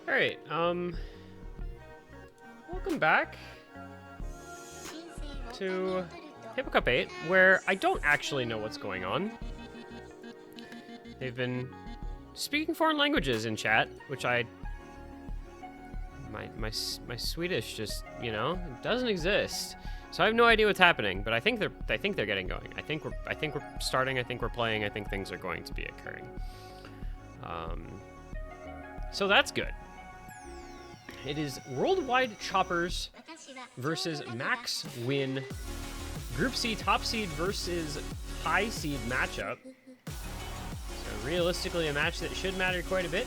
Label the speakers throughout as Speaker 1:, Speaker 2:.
Speaker 1: Alright, welcome back to Hippo Cup 8, where I don't actually know what's going on. They've been speaking foreign languages in chat, which my Swedish just, you know, doesn't exist. So I have no idea what's happening, but I think they're getting going. I think we're starting, I think we're playing, I think things are going to be occurring. So that's good. It is Worldwide Choppers versus Max Win. Group C top seed versus high seed matchup. So realistically a match that should matter quite a bit.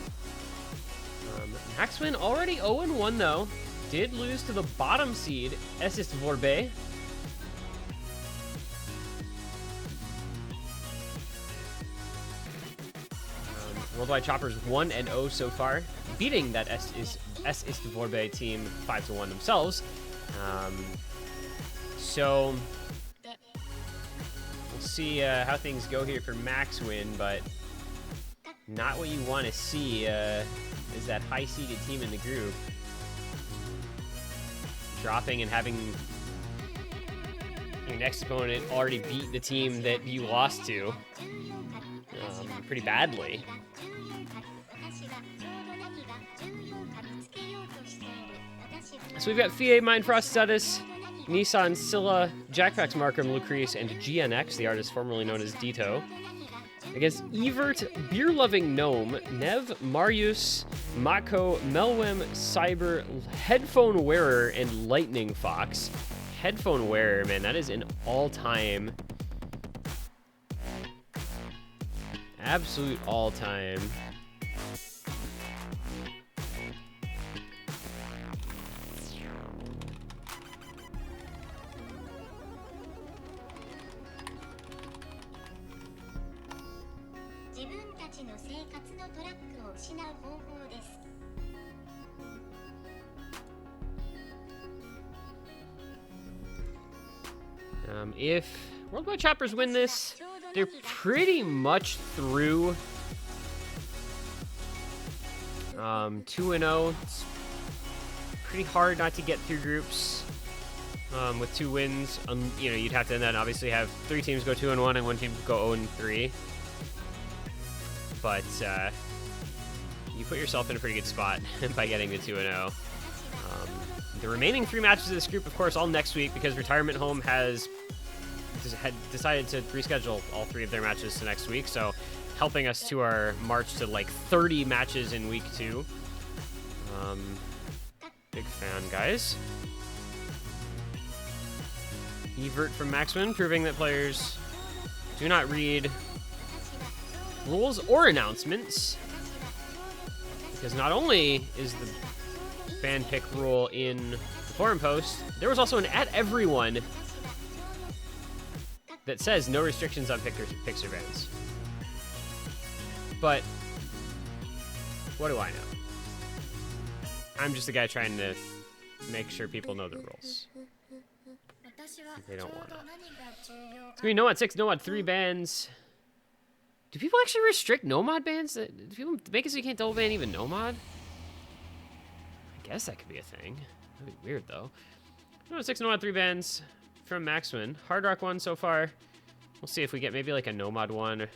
Speaker 1: Max Win already 0-1 though. Did lose to the bottom seed, SS Vorbe. Worldwide Choppers 1-0 so far, beating that SS Vorbe team 5-1 themselves. So we'll see how things go here for Max Win, but not what you want to see is that high-seeded team in the group dropping and having your next opponent already beat the team that you lost to pretty badly. So we've got Fie, Mindfrost, Status, Nissan, Scylla, Jackpax, Markham, Lucrece, and GNX, the artist formerly known as Dito. Against Evert, Beer-Loving Gnome, Nev, Marius, Mako, Melwem, Cyber, Headphone Wearer, and Lightning Fox. Headphone Wearer, man, that is an all-time, absolute all-time. If Worldwide Choppers win this, they're pretty much through 2-0. It's pretty hard not to get through groups with 2 wins. You know, you'd have to then obviously have 3 teams go 2-1 and 1 team go 0-3. But you put yourself in a pretty good spot by getting to 2-0. The remaining 3 matches of this group, of course, all next week, because Retirement Home had decided to reschedule all 3 of their matches to next week, so helping us to our march to like 30 matches in week 2. Big fan, guys. Evert from Maxwin, proving that players do not read rules or announcements, because not only is the fan pick rule in the forum post, there was also an @everyone that says no restrictions on picks or bans. But what do I know? I'm just a guy trying to make sure people know the rules. They don't want to. It's gonna be Nomad 6, Nomad 3 bans. Do people actually restrict Nomad bans? Do people make it so you can't double ban even Nomad? I guess that could be a thing. That'd be weird though. Nomad 6, Nomad 3 bans from Maxwin. Hard Rock 1 so far. We'll see if we get maybe like a Nomad 1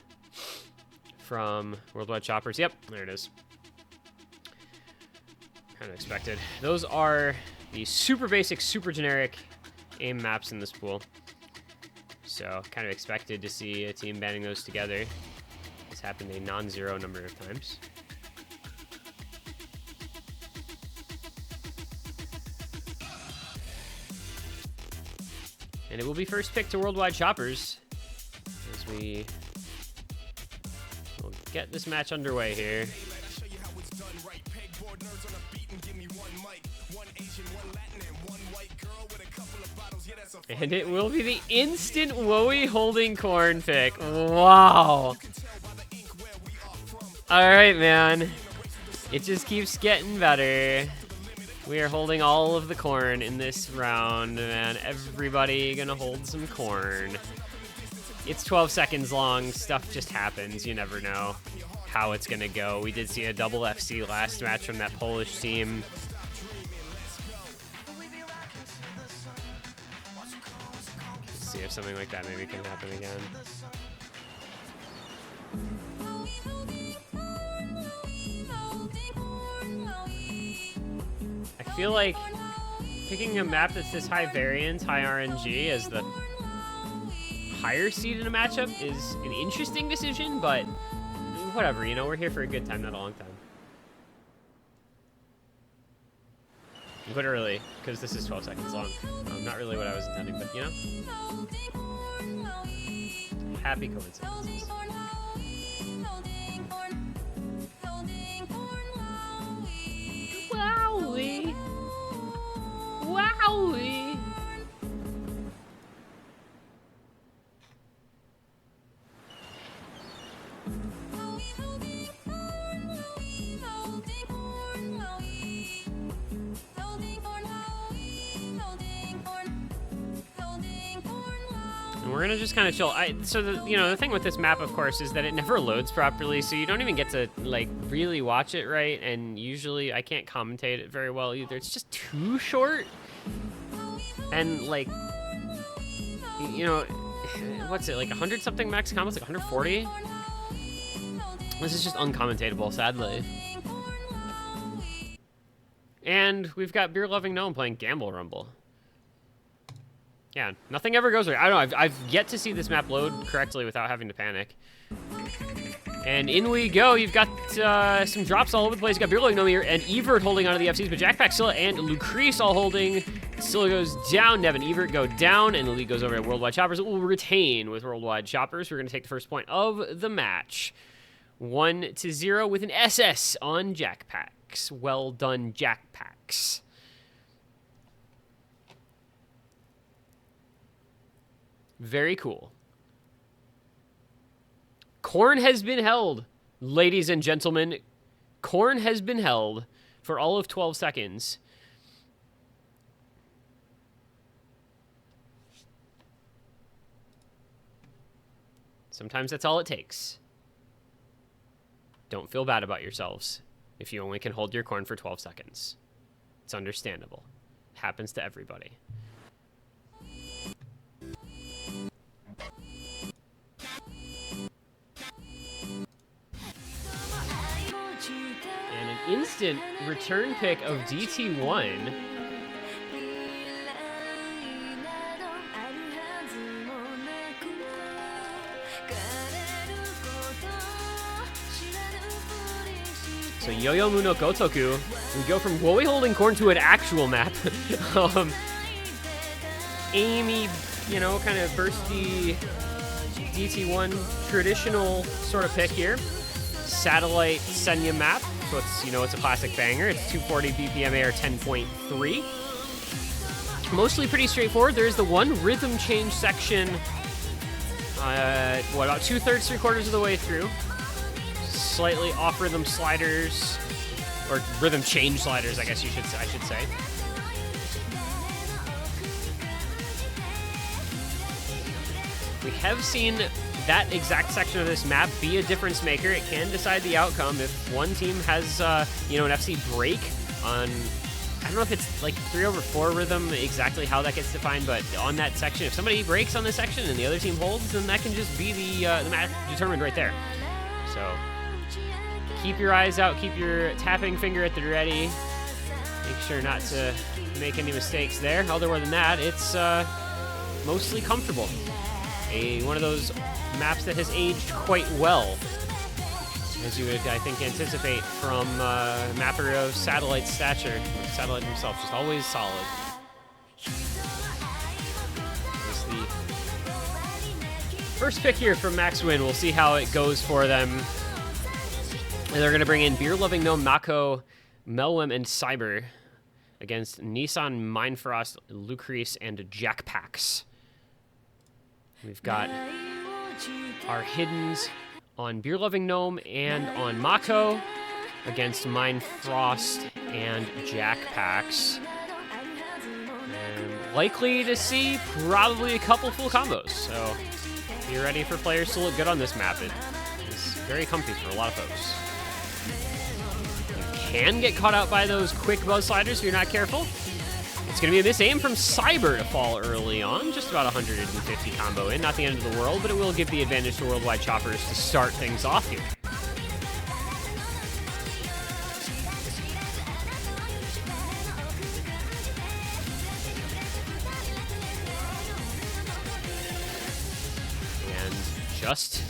Speaker 1: from Worldwide Choppers. Yep, there it is. Kind of expected. Those are the super basic, super generic aim maps in this pool. So kind of expected to see a team banning those together. It's happened a non-zero number of times. And it will be first pick to Worldwide Choppers as we will get this match underway here. And it will be the instant Wowie holding corn pick. Wow. Alright, man. It just keeps getting better. We are holding all of the corn in this round, man. Everybody gonna hold some corn. It's 12 seconds long. Stuff just happens. You never know how it's going to go. We did see a double FC last match from that Polish team. Let's see if something like that maybe can happen again. I feel like picking a map that's this high variance, high RNG as the higher seed in a matchup is an interesting decision, but whatever, you know, we're here for a good time, not a long time. Literally, because this is 12 seconds long. Not really what I was intending, but you know. Happy coincidences. Wowie! Wowie! And we're gonna just kind of chill. So the thing with this map, of course, is that it never loads properly, so you don't even get to like really watch it right. And usually, I can't commentate it very well either. It's just too short. And like, you know, what's it like 100 something max combos, like 140? This is just uncommentatable, sadly. And we've got Beer Loving Gnome playing Gamble Rumble. Yeah, nothing ever goes right. I don't know, I've yet to see this map load correctly without having to panic. And in we go. You've got some drops all over the place. You've got Beer Loving Gnome here and Evert holding onto the FCs, but Jackpack, Scylla, and Lucrece all holding. Scylla goes down, Nev and Evert go down, and the lead goes over at Worldwide Choppers. It will retain with Worldwide Choppers. We're going to take the first point of the match. 1-0 with an SS on Jackpacks. Well done, Jackpacks. Very cool. Corn has been held, ladies and gentlemen. Corn has been held for all of 12 seconds. Sometimes that's all it takes. Don't feel bad about yourselves if you only can hold your corn for 12 seconds. It's understandable. Happens to everybody. And an instant return pick of DT1. So Yo-Yo Muno Gotoku, we go from Wowie holding corn to an actual map. Amy, you know, kind of bursty DT1 traditional sort of pick here. Satellite Senya map, so it's, you know, it's a classic banger. It's 240 BPM AR 10.3. Mostly pretty straightforward. There's the one rhythm change section, about 2/3, 3/4 of the way through. Slightly off rhythm sliders, or rhythm change sliders, I guess I should say. We have seen that exact section of this map be a difference maker. It can decide the outcome if one team has, you know, an FC break on, I don't know if it's like 3/4 rhythm, exactly how that gets defined, but on that section, if somebody breaks on this section and the other team holds, then that can just be the match determined right there. So keep your eyes out, keep your tapping finger at the ready. Make sure not to make any mistakes there. Other than that, it's mostly comfortable. One of those maps that has aged quite well, as you would, I think, anticipate from mapper of Satellite stature. Satellite himself, just always solid. There's the first pick here from Max Win. We'll see how it goes for them. And they're going to bring in Beer Loving Gnome, Mako, Melwem, and Cyber against Nissan, Mindfrost, Lucrece, and Jackpacks. We've got our hiddens on Beer Loving Gnome and on Mako against Mindfrost and Jackpacks. And likely to see probably a couple full combos. So be ready for players to look good on this map. It is very comfy for a lot of folks. You can get caught out by those quick buzz sliders if you're not careful. It's going to be a miss aim from Cyber to fall early on. Just about 150 combo in. Not the end of the world, but it will give the advantage to Worldwide Choppers to start things off here. Just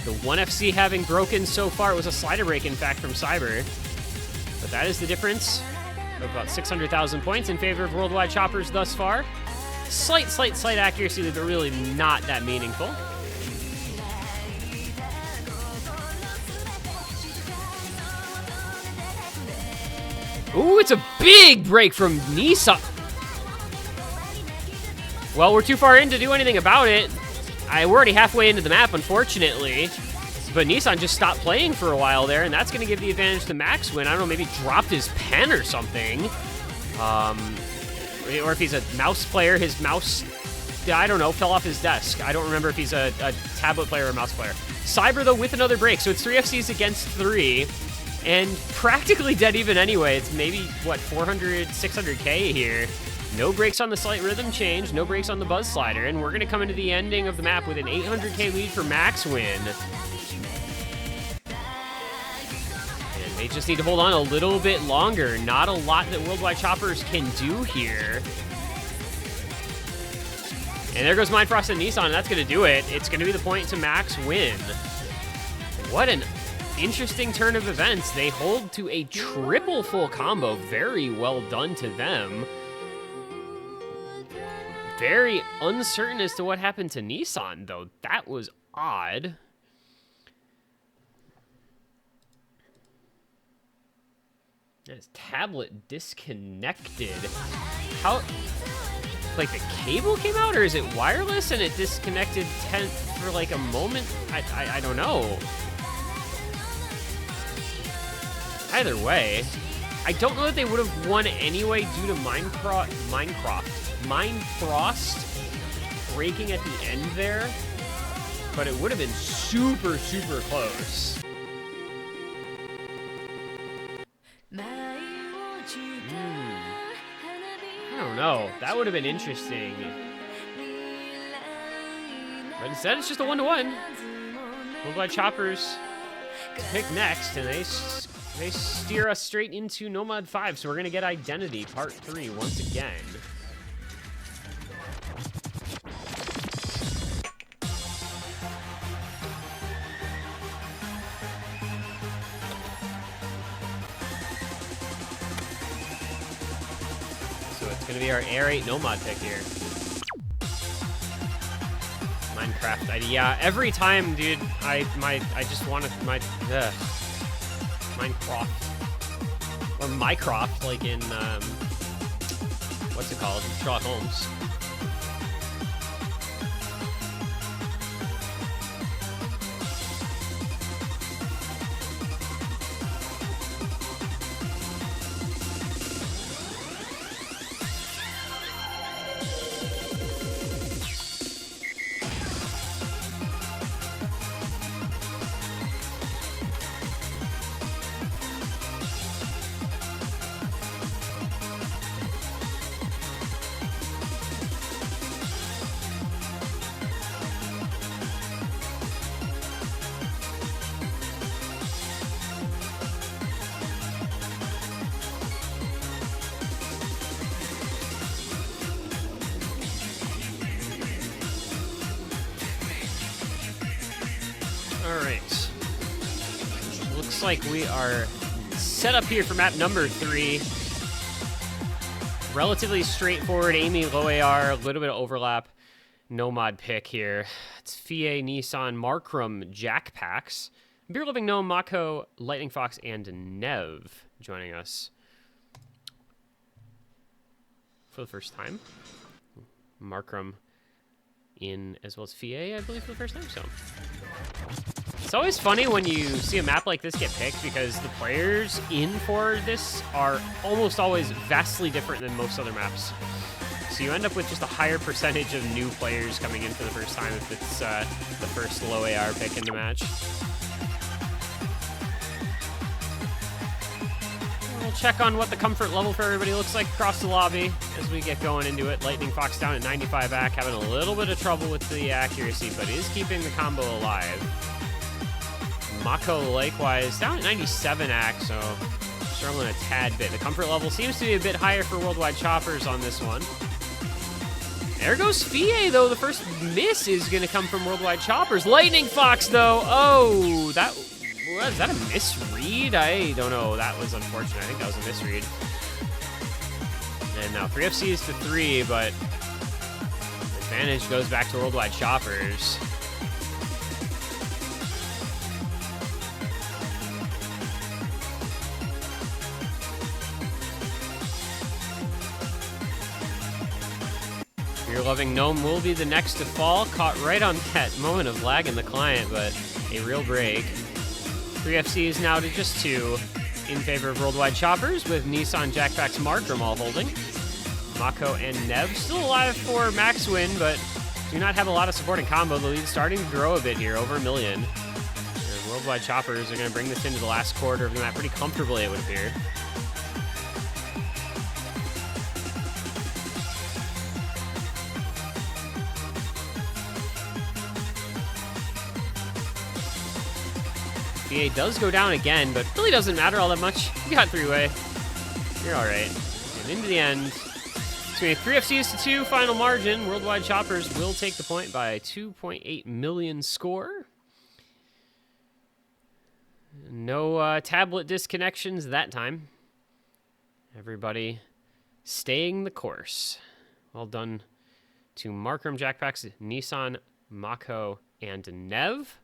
Speaker 1: the 1FC having broken so far. It was a slider break, in fact, from Cyber. But that is the difference of about 600,000 points in favor of Worldwide Choppers thus far. Slight accuracy, but really not that meaningful. Ooh, it's a big break from Nissan. Well, we're too far in to do anything about it. We're already halfway into the map, unfortunately. But Nissan just stopped playing for a while there, and that's going to give the advantage to Max Win. I don't know, maybe dropped his pen or something. Or if he's a mouse player, his mouse, I don't know, fell off his desk. I don't remember if he's a tablet player or a mouse player. Cyber, though, with another break. So it's 3 FCs against 3. And practically dead even anyway. It's maybe, what, 400, 600K here. No breaks on the slight rhythm change, no breaks on the buzz slider, and we're going to come into the ending of the map with an 800K lead for Max Win. And they just need to hold on a little bit longer. Not a lot that Worldwide Choppers can do here. And there goes Mindfrost and Nissan, and that's going to do it. It's going to be the point to Max Win. What an interesting turn of events. They hold to a triple full combo. Very well done to them. Very uncertain as to what happened to Nissan, though. That was odd. His tablet disconnected. How? Like the cable came out, or is it wireless and it disconnected for like a moment? I don't know. Either way, I don't know that they would have won anyway due to Mindfrost breaking at the end there, but it would have been super close. I don't know. That would have been interesting. But instead, it's just a 1-1. Worldwide Choppers pick next, and they steer us straight into Nomad 5, so we're going to get Identity Part 3 once again. So it's going to be our Air 8 Nomad pick here. Minecraft ID. Yeah, every time, dude, I just want to, Minecraft. Or Mycroft, like in, what's it called? Sherlock Holmes. Alright. Looks like we are set up here for map number 3. Relatively straightforward, Amy, low AR, a little bit of overlap. Nomad pick here. It's Fie, Nissan, Markram, Jack Packs, Beer Living Gnome, Mako, Lightning Fox, and Nev joining us for the first time. Markram in as well as Fie, I believe, for the first time. So it's always funny when you see a map like this get picked because the players in for this are almost always vastly different than most other maps. So you end up with just a higher percentage of new players coming in for the first time if it's the first low AR pick in the match. check on what the comfort level for everybody looks like across the lobby as we get going into it. Lightning Fox down at 95 AC, having a little bit of trouble with the accuracy, but is keeping the combo alive. Mako likewise down at 97 AC, so struggling a tad bit. The comfort level seems to be a bit higher for Worldwide Choppers on this one. There goes Fie, though. The first miss is going to come from Worldwide Choppers. Lightning Fox, though. Oh, was that a misread? I don't know. That was unfortunate. I think that was a misread. And now 3 FCs to 3, but advantage goes back to Worldwide Choppers. Your Loving Gnome will be the next to fall. Caught right on that moment of lag in the client, but a real break. 3 FCs now to just 2 in favor of Worldwide Choppers, with Nissan, Jackpacks, Markram all holding. Mako and Nev still alive for max win, but do not have a lot of supporting combo. The lead starting to grow a bit here, over 1 million. And Worldwide Choppers are going to bring this into the last quarter of the map pretty comfortably, it would appear. Fie does go down again, but really doesn't matter all that much. You got 3-way. You're all right. And into the end, it's going to be 3 FCs to 2, final margin. Worldwide Choppers will take the point by 2.8 million score. No tablet disconnections that time. Everybody staying the course. Well done to Markram, Jackpacks, Nissan, Mako, and Nev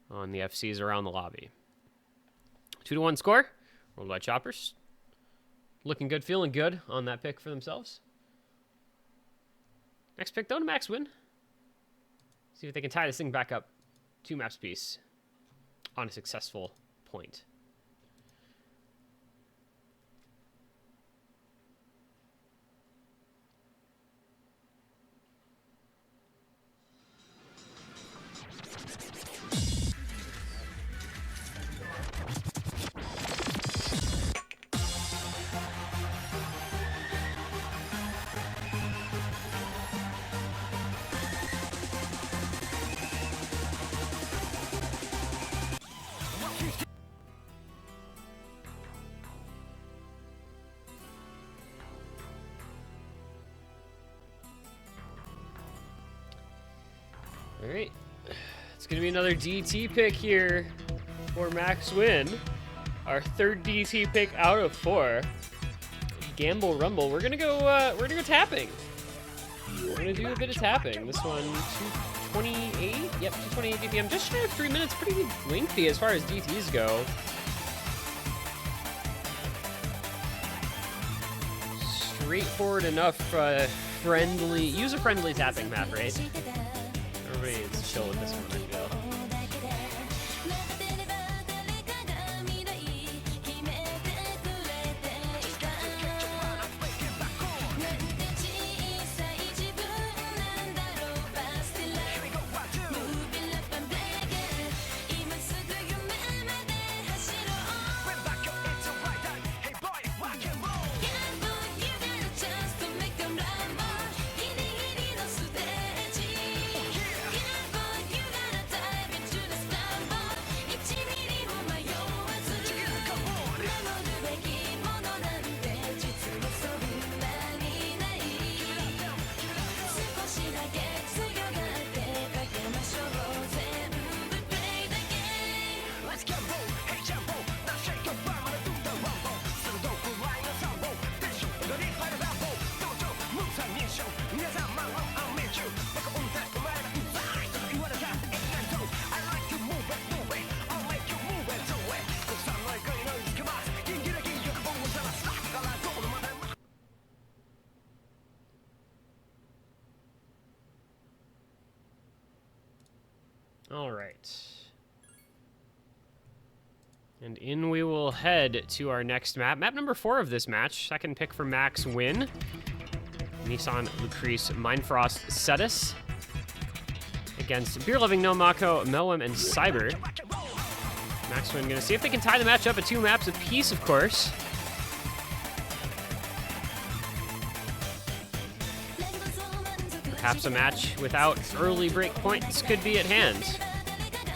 Speaker 1: on the FCs around the lobby. 2-1 score. Worldwide Choppers looking good, feeling good on that pick for themselves. Next pick, though, to max win. See if they can tie this thing back up 2 maps piece on a successful point. All right, it's going to be another DT pick here for max win. Our 3rd DT pick out of 4. Gamble Rumble. We're gonna go tapping. We're gonna do a bit of tapping. This one, 228. Yep, 228 DPM. Just shy of 3 minutes. Pretty lengthy as far as DTs go. Straightforward enough, user-friendly tapping map, right? Everybody is chill with this one, I feel. All right. And in we will head to our next map. Map number 4 of this match. Second pick for max win. Nissan Lucrece Mindfrost Cetus against Beer Loving No Mako, Melwim, and Cyber. Max win gonna see if they can tie the match up at 2 maps apiece, of course. Perhaps a match without early break points could be at hand.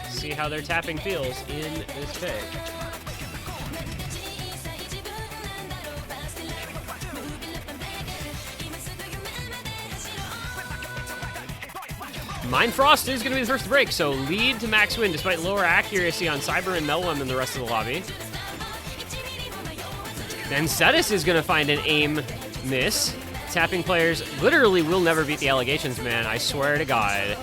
Speaker 1: See how their tapping feels in this pick. Mind Frost is going to be the first to break, so lead to Max Win despite lower accuracy on Cyber and Melwem than the rest of the lobby. Then Cetus is going to find an aim miss. Tapping players literally will never beat the allegations, man. I swear to God.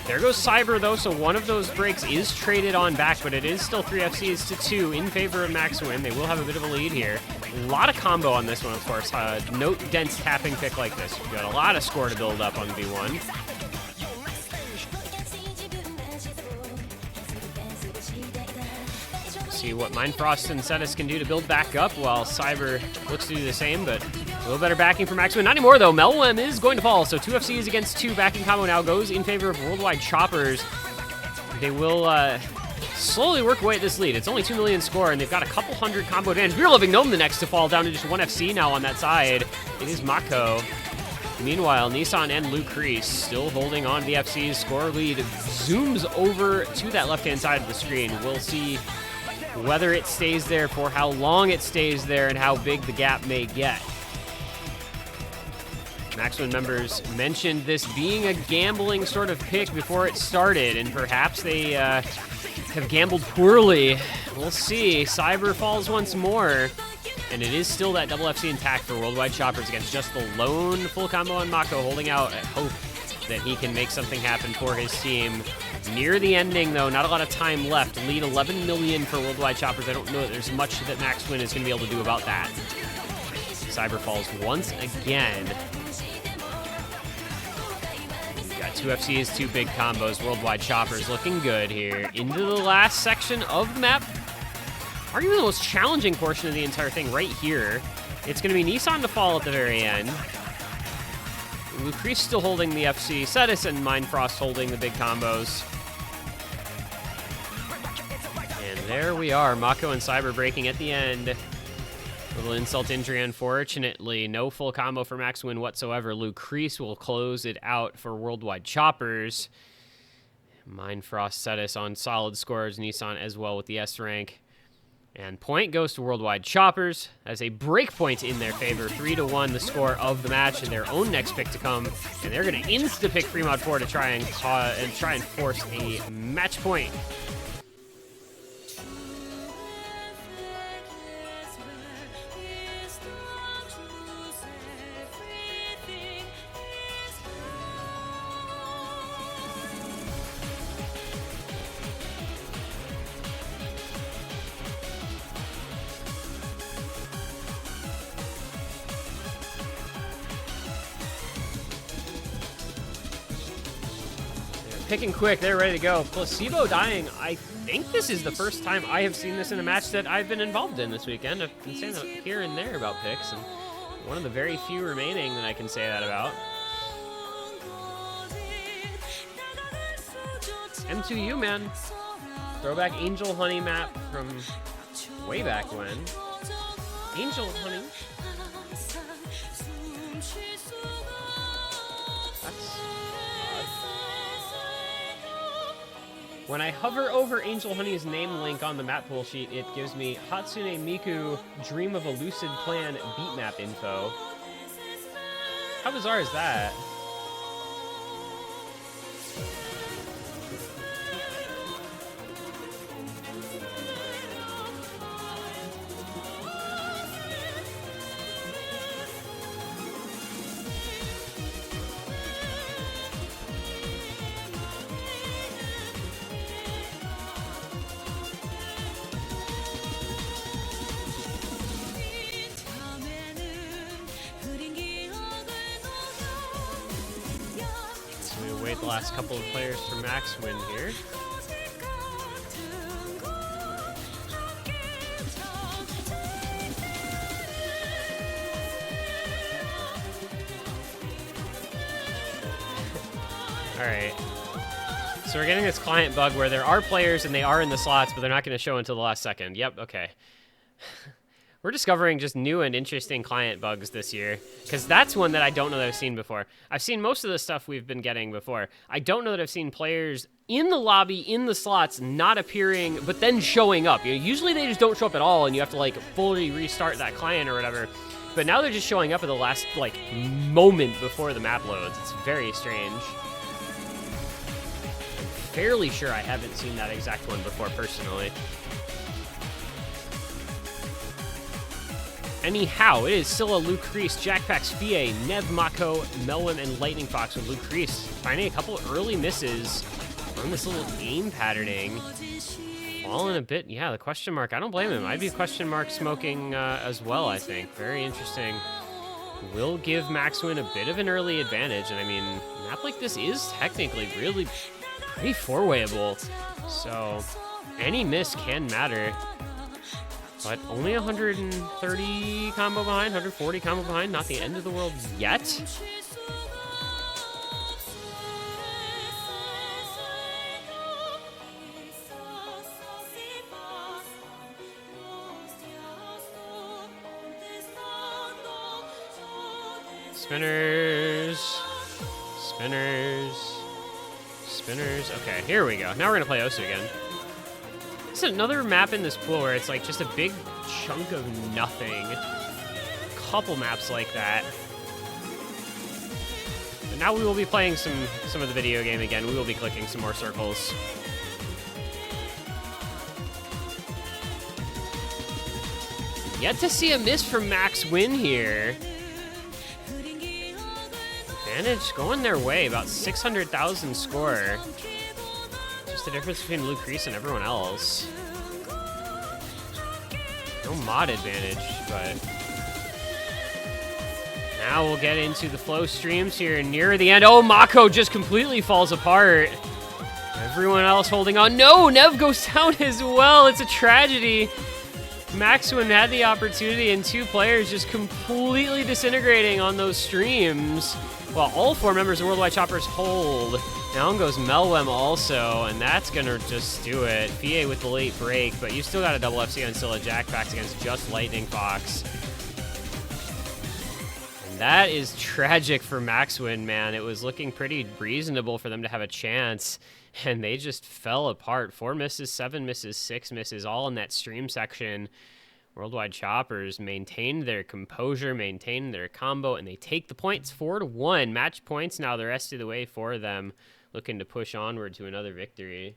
Speaker 1: There goes Cyber, though, so one of those breaks is traded on back, but it is still 3 FCs to 2 in favor of Max Win. They will have a bit of a lead here. A lot of combo on this one, of course. Note-dense tapping pick like this. We've got a lot of score to build up on V1. See what Mindfrost and Cetus can do to build back up while Cyber looks to do the same, but a little better backing for Max Win. Not anymore, though. Melwem is going to fall, so 2 FCs against 2. Backing combo now goes in favor of Worldwide Choppers. They will slowly work away at this lead. It's only 2 million score, and they've got a couple hundred combo advantage. Beer Loving Gnome the next to fall down to just 1 FC now on that side. It is Mako. Meanwhile, Nissan and Lucrece still holding on to the FC's score lead. Zooms over to that left-hand side of the screen. We'll see whether it stays there, for how long it stays there, and how big the gap may get. Maxwin members mentioned this being a gambling sort of pick before it started, and perhaps they have gambled poorly. We'll see. Cyber falls once more, and it is still that double FC intact for Worldwide Choppers against just the lone full combo on Mako, holding out at hope that he can make something happen for his team. Near the ending, though, not a lot of time left. Lead 11 million for Worldwide Choppers. I don't know that there's much that Max Win is going to be able to do about that. Cyber falls once again. We've got 2 FCs, 2 big combos. Worldwide Choppers looking good here. Into the last section of the map. Arguably the most challenging portion of the entire thing right here. It's going to be Nissan to fall at the very end. Lucrece still holding the FC. Cetus and Mindfrost holding the big combos. And there we are. Mako and Cyber breaking at the end. Little insult injury, unfortunately. No full combo for Max Win whatsoever. Lucrece will close it out for Worldwide Choppers. Mindfrost, Cetus on solid scores. Nissan as well with the S rank. And point goes to Worldwide Choppers as a break point in their favor. 3-1 the score of the match, and their own next pick to come. And they're going to insta-pick Fremont 4 to try and force a match point. Picking quick, they're ready to go. Placebo dying. I think this is the first time I have seen this in a match that I've been involved in this weekend. I've been saying that here and there about picks, and one of the very few remaining that I can say that about. M2U, man. Throwback Angel Honey map from way back when. Angel Honey. When I hover over Angel Honey's name link on the map pool sheet, it gives me Hatsune Miku Dream of a Lucid Plan beat map info. How bizarre is that? The last couple of players for Max Win here. All right. So we're getting this client bug where there are players and they are in the slots, but they're not going to show until the last second. Yep, okay. We're discovering just new and interesting client bugs this year, because that's one that I don't know that I've seen before. I've seen most of the stuff we've been getting before. I don't know that I've seen players in the lobby, in the slots, not appearing, but then showing up. You know, usually they just don't show up at all, and you have to, like, fully restart that client or whatever. But now they're just showing up at the last, like, moment before the map loads. It's very strange. I'm fairly sure I haven't seen that exact one before, personally. Anyhow, it is Scylla, Luke Kreese, Jackpax, Fie, Nev, Mako, Melwin, and Lightning Fox with Luke Kreese finding a couple early misses on this little game patterning. Falling a bit, yeah, the question mark. I don't blame him. I'd be question mark smoking as well, I think. Very interesting. Will give Maxwin a bit of an early advantage. And I mean, a map like this is technically really pretty four-wayable. So any miss can matter. But only 130 combo behind, 140 combo behind. Not the end of the world yet. Spinners. Spinners. Spinners. Okay, here we go. Now we're going to play Osu again. It's another map in this pool where it's like just a big chunk of nothing. Couple maps like that. But now we will be playing some of the video game again. We will be clicking some more circles. Yet to see a miss from Max Win here. Advantage going their way, about 600,000 score. Just the difference between Luke Kreese and everyone else. No mod advantage, but now we'll get into the flow streams here near the end. Oh, Mako just completely falls apart. Everyone else holding on. No, Nev goes down as well. It's a tragedy. Maxwin had the opportunity and two players just completely disintegrating on those streams. While all four members of Worldwide Choppers hold. Down goes Melwem also, and that's gonna just do it. Fie with the late break, but you still got a double FC on Scylla Jackpax against just Lightning Fox. And that is tragic for Maxwin, man. It was looking pretty reasonable for them to have a chance, and they just fell apart. 4 misses, 7 misses, 6 misses, all in that stream section. Worldwide Choppers maintained their composure, maintained their combo, and they take the points 4-1. Match points now the rest of the way for them, looking to push onward to another victory.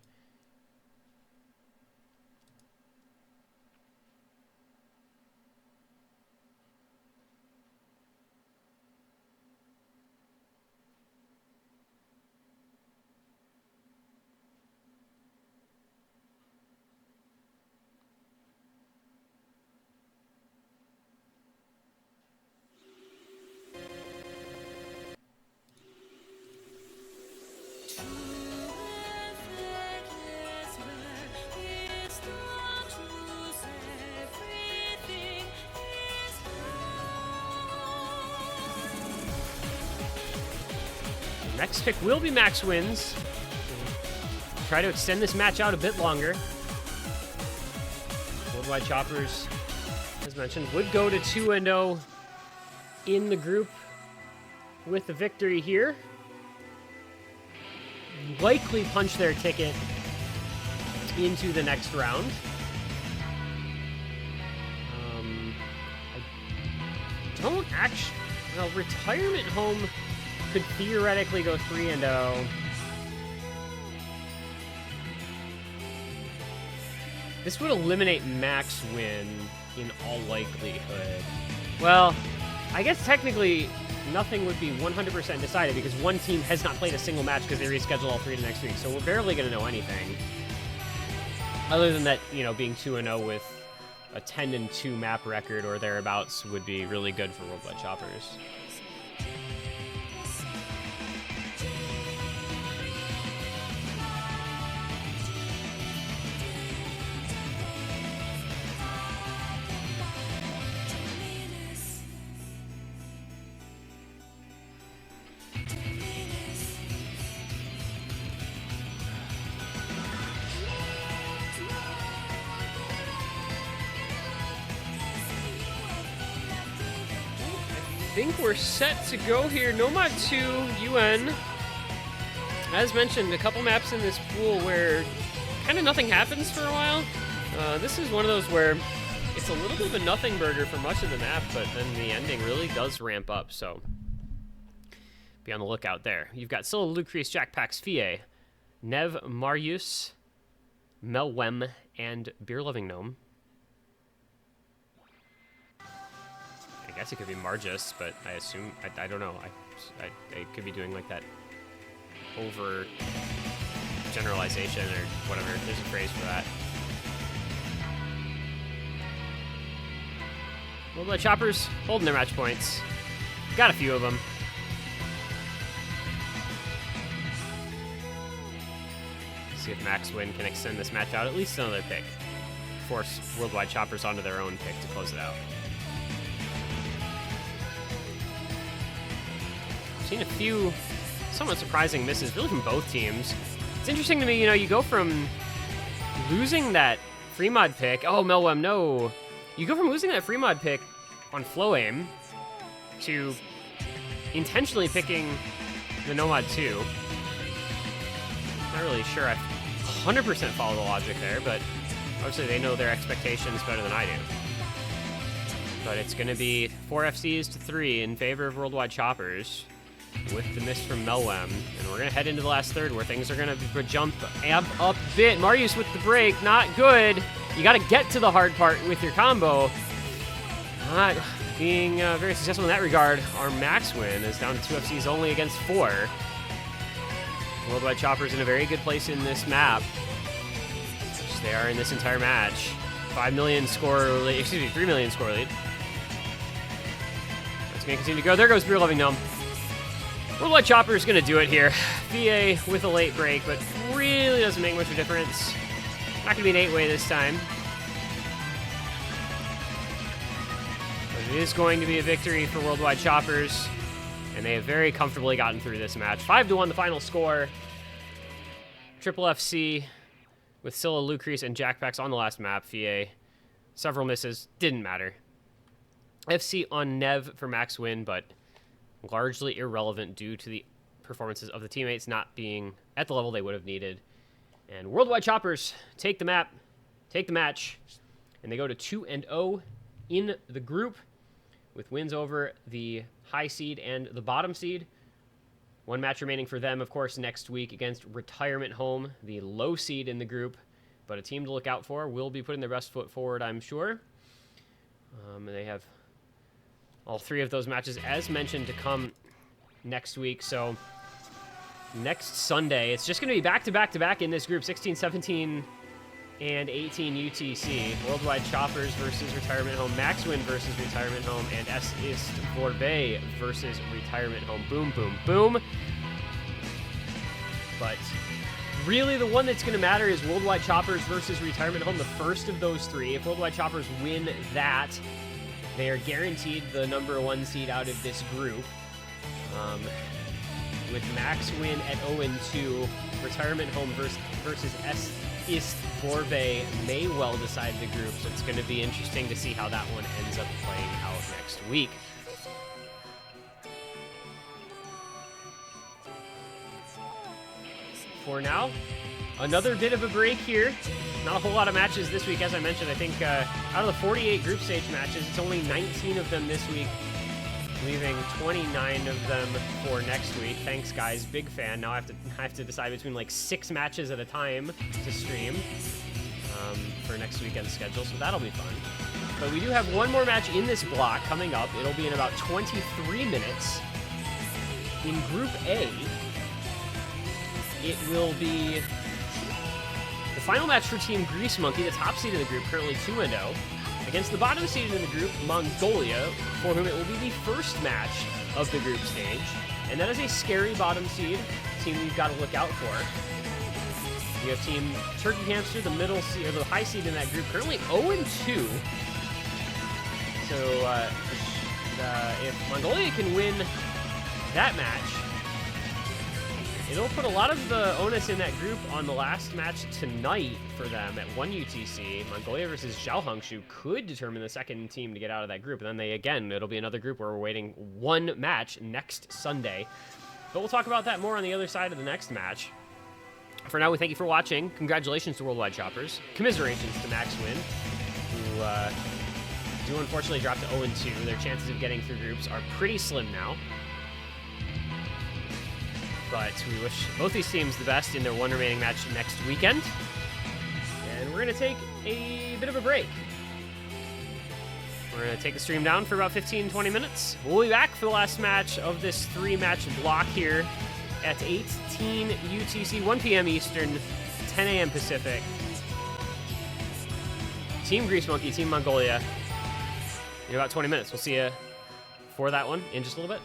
Speaker 1: Next pick will be Max Wins. Try to extend this match out a bit longer. Worldwide Choppers, as mentioned, would go to 2-0 in the group with the victory here. Likely punch their ticket into the next round. I don't actually... Well, Retirement Home could theoretically go 3-0. This would eliminate Max Win in all likelihood. Well, I guess technically nothing would be 100% decided because one team has not played a single match because they reschedule all 3 to next week. So we're barely going to know anything. Other than that, you know, being 2-0 with a 10-2 map record or thereabouts would be really good for Worldwide Choppers. think we're set to go here. Nomad 2, UN. As mentioned, a couple maps in this pool where kind of nothing happens for a while. This is one of those where it's a little bit of a nothing burger for much of the map, but then the ending really does ramp up, so be on the lookout there. You've got Scylla, Lucrease, Jackpax, Fie, Nev, Marius, Melwem, and Beer Loving Gnome. I guess it could be Margus, but I assume, I don't know. I could be doing like that over generalization or whatever. There's a phrase for that. Worldwide Choppers holding their match points. Got a few of them. See if Max Win can extend this match out at least another pick. Force Worldwide Choppers onto their own pick to close it out. Seen a few somewhat surprising misses, really from both teams. It's interesting to me, you know, you go from losing that free mod pick. Oh, Melwem, no. You go from losing that free mod pick on Flow Aim to intentionally picking the Nomad 2. Not really sure I 100% follow the logic there, but obviously they know their expectations better than I do. But it's going to be 4 FCs to 3 in favor of Worldwide Choppers with the miss from Melwem. And we're going to head into the last third where things are going to jump amp up a bit. Marius with the break, not good. You got to get to the hard part with your combo. Not being very successful in that regard. Our Max Win is down to 2 FCs only against 4. Worldwide Choppers in a very good place in this map, which they are in this entire match. 5 million score lead, excuse me, 3 million score lead. That's going to continue to go. There goes Beer Loving Gnome. Worldwide Chopper is going to do it here. VA with a late break, but really doesn't make much of a difference. Not going to be an 8-way this time. But it is going to be a victory for Worldwide Choppers. And they have very comfortably gotten through this match. 5-1 the final score. Triple FC with Scylla, Lucrease, and Jackpax on the last map. Fie, several misses, didn't matter. FC on Nev for Max Win, but largely irrelevant due to the performances of the teammates not being at the level they would have needed. And Worldwide Choppers take the map, take the match, and they go to 2-0 in the group with wins over the high seed and the bottom seed. One match remaining for them, of course, next week against Retirement Home, the low seed in the group, but a team to look out for. Will be putting their best foot forward, I'm sure. They have all 3 of those matches, as mentioned, to come next week. So next Sunday, it's just going to be back-to-back-to-back in this group, 16, 17, and 18 UTC. Worldwide Choppers versus Retirement Home, Max Win versus Retirement Home, and S Ist Vorbei versus Retirement Home. Boom, boom, boom. But really the one that's going to matter is Worldwide Choppers versus Retirement Home, the first of those 3. If Worldwide Choppers win that, they are guaranteed the #1 seed out of this group. With Max Win at 0-2, Retirement Home versus S Ist Vorbei may well decide the group, so it's going to be interesting to see how that one ends up playing out next week. For now, another bit of a break here. Not a whole lot of matches this week, as I mentioned. I think out of the 48 group stage matches, it's only 19 of them this week, leaving 29 of them for next week. Thanks, guys. Big fan. Now I have to decide between like 6 matches at a time to stream for next weekend's schedule, so that'll be fun. But we do have one more match in this block coming up. It'll be in about 23 minutes. In Group A, it will be the final match for Team Grease Monkey, the top seed in the group, currently 2-0. Against the bottom seed in the group, Mongolia, for whom it will be the first match of the group stage. And that is a scary bottom seed, team you've got to look out for. You have Team Turkey Hamster, the middle seed, or the high seed in that group, currently 0-2. So if Mongolia can win that match, It'll put a lot of the onus in that group on the last match tonight for them at 1 UTC. Mongolia versus Xiaohongshu could determine the second team to get out of that group. And then it'll be another group where we're waiting one match next Sunday. But we'll talk about that more on the other side of the next match. For now, we thank you for watching. Congratulations to Worldwide Shoppers. Commiserations to Max Win, who do unfortunately drop to 0-2. Their chances of getting through groups are pretty slim now. But we wish both these teams the best in their one remaining match next weekend. And we're going to take a bit of a break. We're going to take the stream down for about 15-20 minutes. We'll be back for the last match of this 3-match block here at 18 UTC, 1 p.m. Eastern, 10 a.m. Pacific. Team Grease Monkey, Team Mongolia. In about 20 minutes. We'll see you for that one in just a little bit.